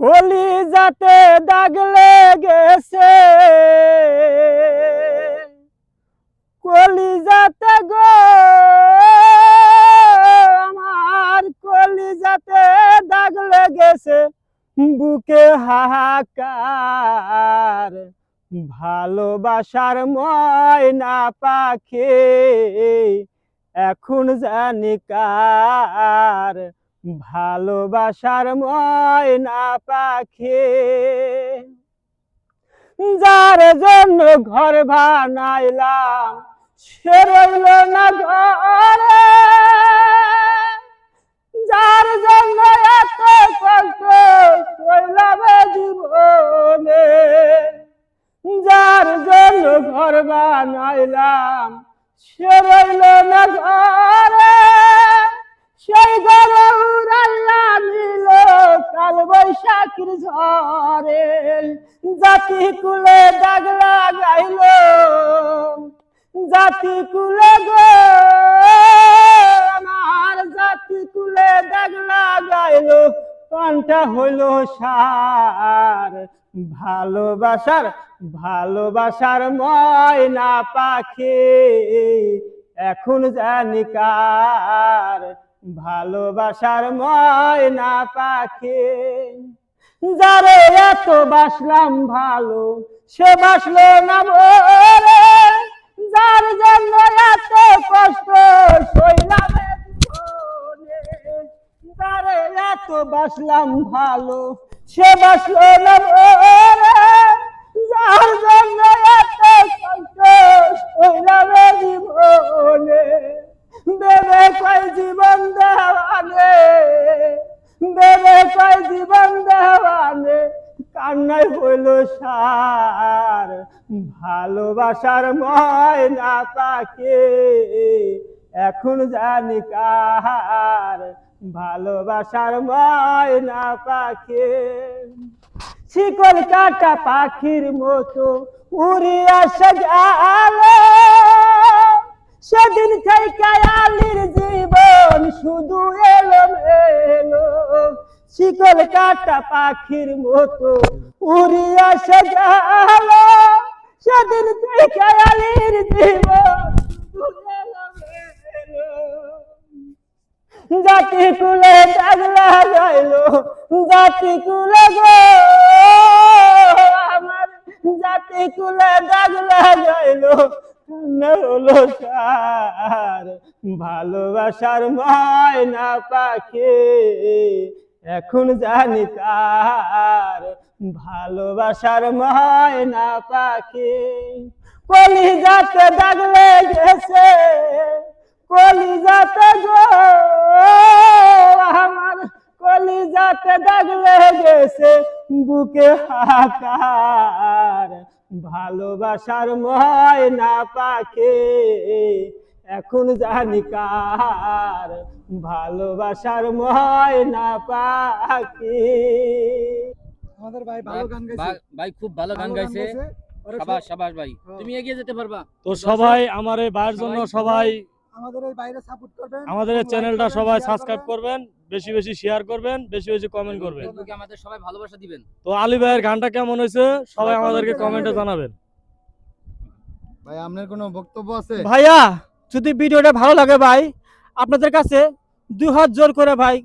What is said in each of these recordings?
কলিজাতে দাগ লেগেছে, কলিজাতে গো আমার কলিজাতে দাগ লেগেছে, বুকে হাহাকার। ভালোবাসার ময়না পাখি এখন জানি কার, ভালোবাসার ময়না পাখি। যার জন্য ঘর বানাইলাম সে রইল না ঘরে, যার জন্য এত কষ্ট করলাম জীবনে, যার জন্য ঘর বানাইলাম সে রইল না ঘরে, সেই ঘরে উড়াইয়া নিল কাল বৈশাখীর ঝড়ে। জাতি কুলে দাগ লাগাইল, জাতি কুলে গো আমার জাতি কুলে দাগ লাগাইল, কানটা হইল সার। ভালোবাসার ভালোবাসার ময়না পাখি এখন জানি কার, ভালোবাসার ময়না পাখি। যারে এত বাসলাম ভালো সে বাসলো না ভোরে, যার জন্য এত কষ্ট সইলাম জীবনে, যারে এত বাসলাম ভালো সে বাসলো না ভোরে, যার জন্য এত কষ্ট সইলাম জীবনে। বেবে কয় জীবন দেওয়ানে, বেবে কয় জীবন দেওয়ানে, কান্নাই হইল সার। ভালোবাসার ময়না পাখি এখন জানি কার, ভালোবাসার ময়না পাখি। শিকল কাটা পাখির মতো উড়িয়া সে গেল, সেদিন থেকে আলীর জীবন শুধু এলো মেলো। শিকল কাটা পাখির মতো উড়িয়া সে গেল, সেদিন থেকে আলীর জীবন শুধু এলো মেলো। জাতি কুলে দাগ লাগাইল, জাতি কুলে গো আমার জাতি কুলে দাগ লাগাইল, হলো সার। ভালোবাসার ময়না পাখি এখন জানি কার, ভালোবাসার ময়না পাখি। কলিজাতে দাগ লেগেছে, কলিজাতে গো আমার কলিজাতে দাগ লেগেছে, বুকে হাহাকার। ভালোবাসার ময়না পাখি এখন জানি কার, ভালোবাসার ময়না পাখি। আমাদের ভাই ভালো গান গাইছে, ভাই খুব ভালো গান গাইছে, শাবাশ শাবাশ ভাই, তুমি এগিয়ে যেতে পারবা। তো সবাই আমার এই ভাইয়ের জন্য সবাই আমাদের এই বাইরে সাপোর্ট করবেন, আমাদের এই চ্যানেলটা সবাই সাবস্ক্রাইব করবেন, বেশি বেশি শেয়ার করবেন, বেশি বেশি কমেন্ট করবেন। ফেসবুকে আমাদের সবাই ভালোবাসা দিবেন। তো আলী ভাইয়ের গানটা কেমন হয়েছে সবাই আমাদেরকে কমেন্টে জানাবেন। ভাই আপনার কোনো বক্তব্য আছে? ভাইয়া যদি ভিডিওটা ভালো লাগে ভাই আপনাদের কাছে দুই হাত জোর করে ভাই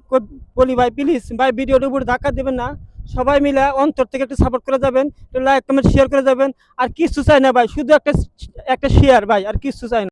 বলি ভাই প্লিজ ভাই ভিডিওটার উপর ধাক্কা দেবেন না, সবাই মিলে অন্তর থেকে একটু সাপোর্ট করে যাবেন, লাইক কমেন্ট শেয়ার করে যাবেন। আর কিছু চাই না ভাই, শুধু একটা শেয়ার ভাই, আর কিছু চাই না।